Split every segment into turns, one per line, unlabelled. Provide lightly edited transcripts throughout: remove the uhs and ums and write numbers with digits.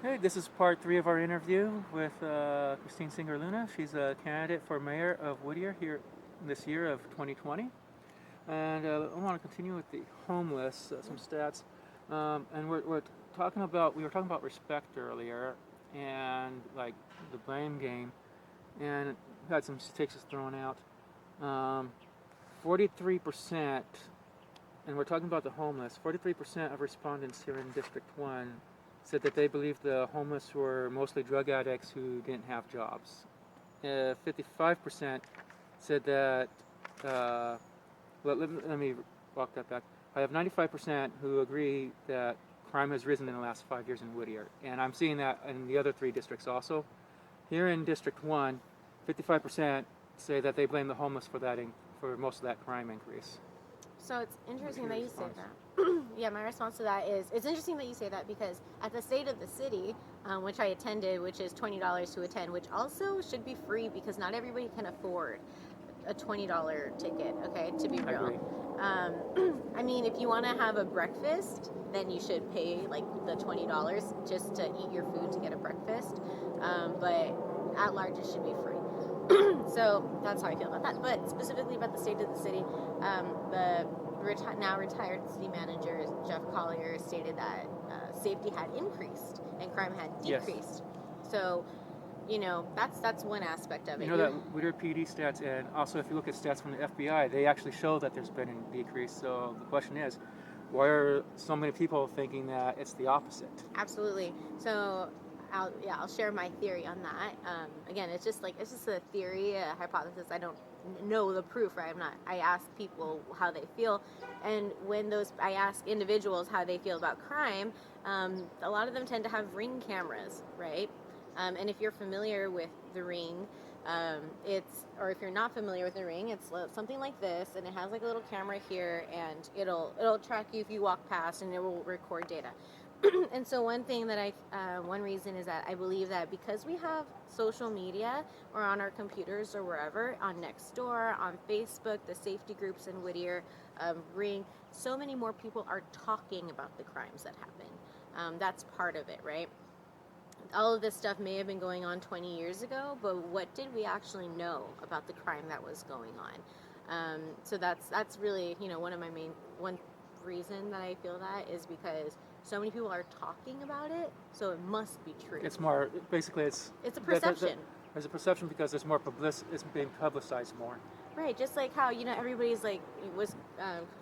Hey, this is part 3 of our interview with Christine Singer-Luna. She's a candidate for mayor of Whittier here this year of 2020. And I want to continue with the homeless, some stats. And we're talking about, we were talking about respect earlier and like the blame game. And we had some statistics thrown out. 43%, and we're talking about the homeless, 43% of respondents here in District 1 said that they believed the homeless were mostly drug addicts who didn't have jobs. 55% said that, let me walk that back. I have 95% who agree that crime has risen in the last 5 years in Whittier. And I'm seeing that in the other 3 districts also. Here in District 1, 55% say that they blame the homeless for most of that crime increase.
So it's interesting that you say that. Yeah, my response to that is, it's interesting that you say that because at the State of the City, which I attended, which is $20 to attend, which also should be free because not everybody can afford a $20 ticket, okay, to be real. I mean, if you want to have a breakfast, then you should pay like the $20 just to eat your food to get a breakfast. But at large, it should be free. So that's how I feel about that. But specifically about the State of the City, the now retired city manager Jeff Collier stated that safety had increased and crime had decreased. Yes. So, you know, that's one aspect of it.
You know that Whittier PD stats, and also if you look at stats from the FBI, they actually show that there's been a decrease. So the question is, why are so many people thinking that it's the opposite?
Absolutely. So I'll share my theory on that. Again, it's just a theory, a hypothesis. I don't know the proof, right? I ask people how they feel, and when I ask individuals how they feel about crime, a lot of them tend to have Ring cameras, right? And if you're familiar with the Ring, or if you're not familiar with the Ring, it's something like this, and it has like a little camera here, and it'll track you if you walk past, and it will record data. And so one reason is that I believe that because we have social media or on our computers or wherever, on Nextdoor, on Facebook, the safety groups in Whittier, Ring, so many more people are talking about the crimes that happen. That's part of it, right? All of this stuff may have been going on 20 years ago, but what did we actually know about the crime that was going on? So that's really, one reason that I feel that is because so many people are talking about it, so it must be true.
It's more, basically it's
a perception.
There's a perception because there's more it's being publicized more.
Right, just like how, everybody's was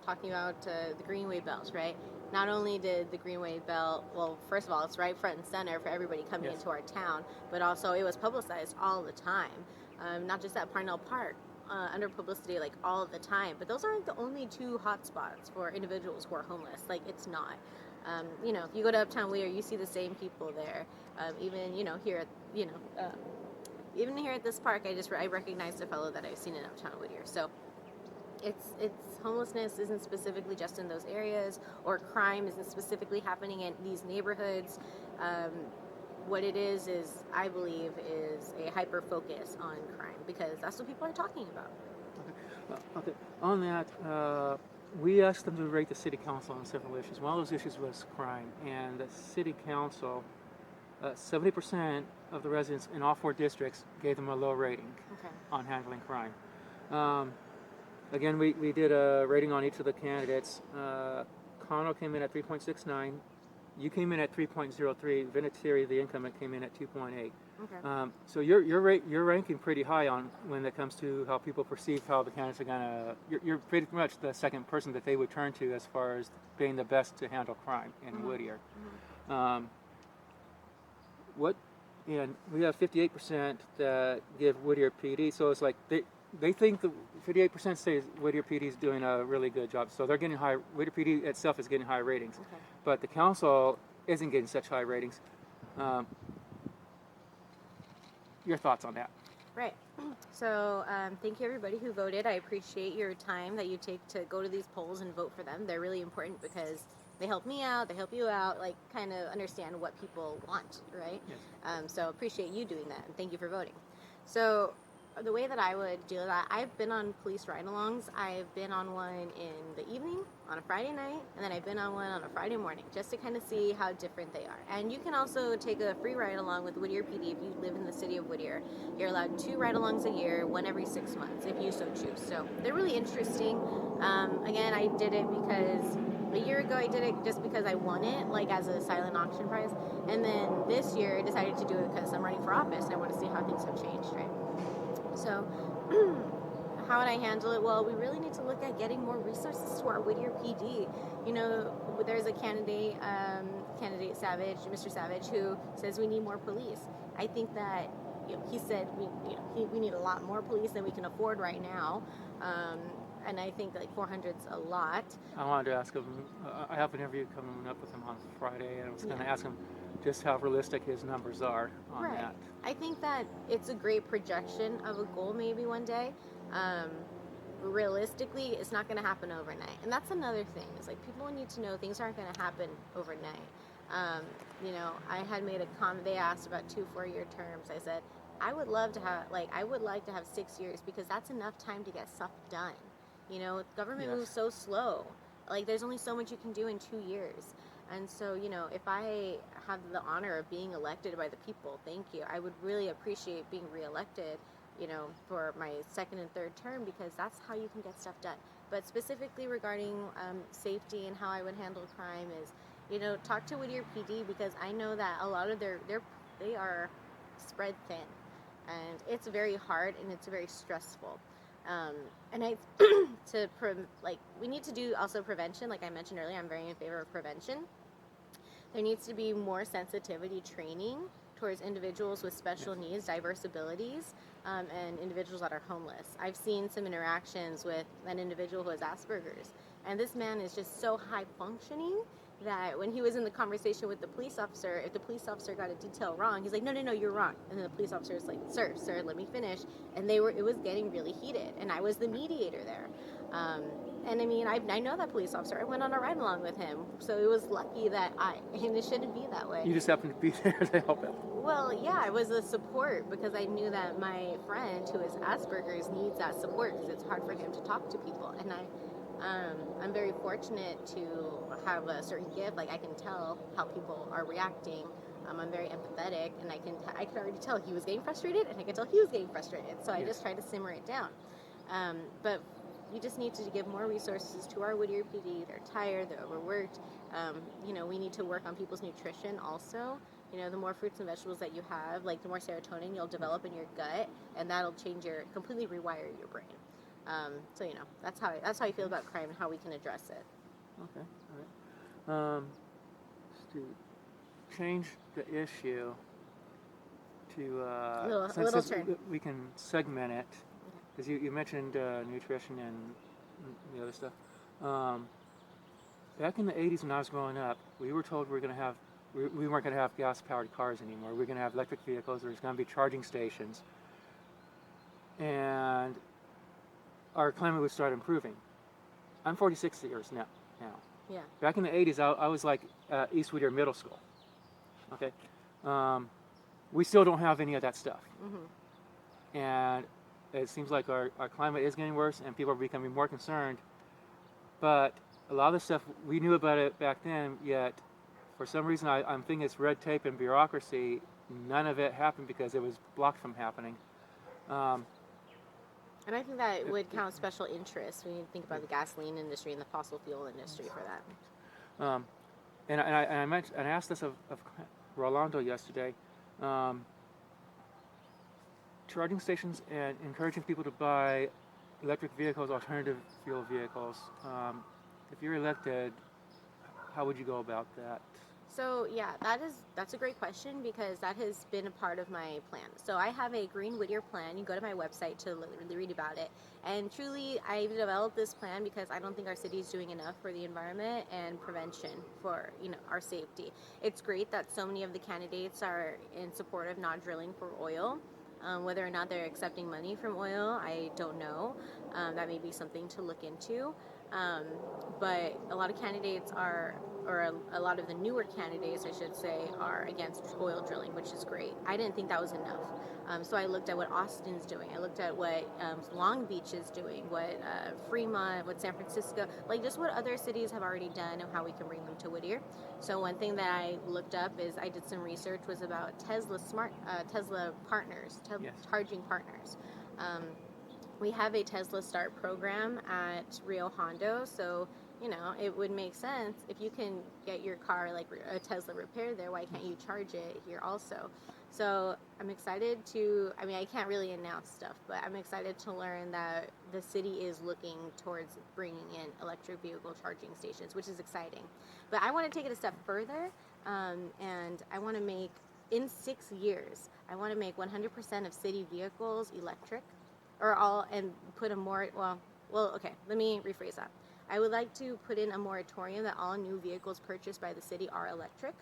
talking about the Greenway Belt, right? Not only did the Greenway Belt, well, first of all, it's right front and center for everybody coming into our town, but also it was publicized all the time. Not just at Parnell Park, under publicity all the time. But those aren't the only 2 hotspots for individuals who are homeless. It's not. If you go to Uptown Whittier, you see the same people there. Even here at this park, I recognized a fellow that I've seen in Uptown Whittier. So it's homelessness isn't specifically just in those areas, or crime isn't specifically happening in these neighborhoods. What it is I believe is a hyper focus on crime because that's what people are talking about.
Okay. On that, we asked them to rate the city council on several issues. One of those issues was crime, and the city council, 70% of the residents in all 4 districts gave them a low rating on handling crime. Again, we did a rating on each of the candidates. Connell came in at 3.69. You came in at 3.03. Vinatieri, the incumbent, came in at 2.8. Okay. So you're ranking pretty high on when it comes to how people perceive how the candidates are gonna. You're pretty much the second person that they would turn to as far as being the best to handle crime in Whittier. And we have 58% that give Whittier PD. So it's like they think the 58% say Whittier PD is doing a really good job. So they're getting high. Whittier PD itself is getting high ratings, but the council isn't getting such high ratings. Your thoughts on that?
Right. So thank you everybody who voted. I appreciate your time that you take to go to these polls and vote for them. They're really important because they help me out, they help you out, kind of understand what people want, right? Yes. So appreciate you doing that, and thank you for voting. So the way that I would do that, I've been on police ride-alongs. I've been on one in the evening on a Friday night, and then I've been on one on a Friday morning, just to kind of see how different they are. And you can also take a free ride-along with Whittier PD if you live in the city of Whittier. You're allowed 2 ride-alongs a year, one every 6 months, if you so choose. So they're really interesting. Again, I did it because a year ago I did it just because I won it, like as a silent auction prize. And then this year I decided to do it because I'm running for office and I want to see how things have changed, right? So, how would I handle it? Well, we really need to look at getting more resources to our Whittier PD. You know, there's a candidate Savage, Mr. Savage, who says we need more police. I think that he said we need a lot more police than we can afford right now. And I think like 400's a lot.
I wanted to ask him. I have an interview coming up with him on Friday, and I was going to ask him just how realistic his numbers are on that.
I think that it's a great projection of a goal maybe one day. Realistically, it's not going to happen overnight. And that's another thing. It's like people need to know things aren't going to happen overnight. I had made a comment. They asked about 2 4-year terms. I said, I would like to have 6 years because that's enough time to get stuff done. Government moves so slow. Like, there's only so much you can do in 2 years. And so, if I have the honor of being elected by the people, thank you. I would really appreciate being reelected, for my 2nd and 3rd term, because that's how you can get stuff done. But specifically regarding safety and how I would handle crime is, talk to Whittier PD, because I know that a lot of they are spread thin, and it's very hard and it's very stressful. And we need to do also prevention. Like I mentioned earlier, I'm very in favor of prevention. There needs to be more sensitivity training towards individuals with special needs, diverse abilities, and individuals that are homeless. I've seen some interactions with an individual who has Asperger's, and this man is just so high functioning that when he was in the conversation with the police officer, if the police officer got a detail wrong, he's like, no, you're wrong. And then the police officer is like, sir, let me finish. And it was getting really heated, and I was the mediator there. And I mean, I know that police officer. I went on a ride along with him, so it was lucky and it shouldn't be that way.
You just happened to be there to help him.
Well, yeah, I was a support because I knew that my friend who has Asperger's needs that support because it's hard for him to talk to people. And I'm very fortunate to have a certain gift. Like, I can tell how people are reacting. I'm very empathetic, and I can already tell he was getting frustrated, and I could tell he was getting frustrated. So I just tried to simmer it down. But we just need to give more resources to our Whittier PD. They're tired, they're overworked. We need to work on people's nutrition also. The more fruits and vegetables that you have, like the more serotonin you'll develop in your gut, and that'll completely rewire your brain. That's how I feel about crime and how we can address it.
Okay, all right. To change the issue to
a little turn.
We can segment it because you mentioned nutrition and the other stuff. Back in the 80s when I was growing up, we were told we weren't going to have gas-powered cars anymore. We were going to have electric vehicles. There's going to be charging stations, and our climate would start improving. I'm 46 years now.
Yeah.
Back in the 80s, I was like East Whittier Middle School. Okay. We still don't have any of that stuff. Mm-hmm. And it seems like our climate is getting worse and people are becoming more concerned. But a lot of the stuff, we knew about it back then, yet for some reason I'm thinking it's red tape and bureaucracy. None of it happened because it was blocked from happening.
And I think that would count special interest when you think about the gasoline industry and the fossil fuel industry for that.
And I asked this of Rolando yesterday. Charging stations and encouraging people to buy electric vehicles, alternative fuel vehicles. If you're elected, how would you go about that?
So yeah, that's a great question because that has been a part of my plan. So I have a Green Whittier plan. You go to my website to really read about it. And truly, I developed this plan because I don't think our city is doing enough for the environment and prevention for our safety. It's great that so many of the candidates are in support of not drilling for oil. Whether or not they're accepting money from oil, I don't know. That may be something to look into. But a lot of candidates are or a lot of the newer candidates, I should say, are against oil drilling, which is great. I didn't think that was enough. So I looked at what Austin's doing. I looked at what Long Beach is doing, what Fremont, what San Francisco, like just what other cities have already done and how we can bring them to Whittier. So one thing that I looked up is I did some research was about Tesla partners,
Yes.
charging partners. We have a Tesla Start program at Rio Hondo, so it would make sense if you can get your car like a Tesla repaired there. Why can't you charge it here also? So I'm excited to. I mean, I can't really announce stuff, but I'm excited to learn that the city is looking towards bringing in electric vehicle charging stations, which is exciting. But I want to take it a step further, and I want to make in 6 years. I want to make 100% of city vehicles electric, or all, and put a more okay. Let me rephrase that. I would like to put in a moratorium that all new vehicles purchased by the city are electric.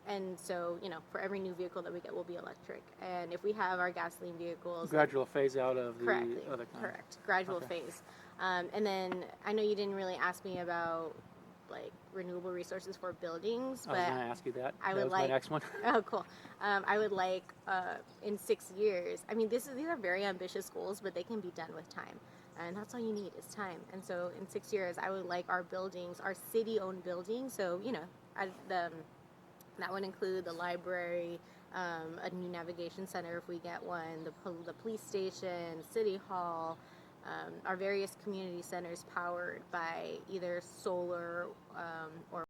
And so, for every new vehicle that we get will be electric. And if we have our gasoline vehicles...
Gradual phase out of the other kind.
Correct. Gradual phase. And then I know you didn't really ask me about like renewable resources for buildings, but
I was going to ask you that.
I
That
would
was
like...
my next one.
Oh, cool. I would like in 6 years... I mean, these are very ambitious goals, but they can be done with time. And that's all you need is time. And so in 6 years, I would like our buildings, our city-owned buildings, so, that would include the library, a new navigation center if we get one, the police station, city hall, our various community centers powered by either solar or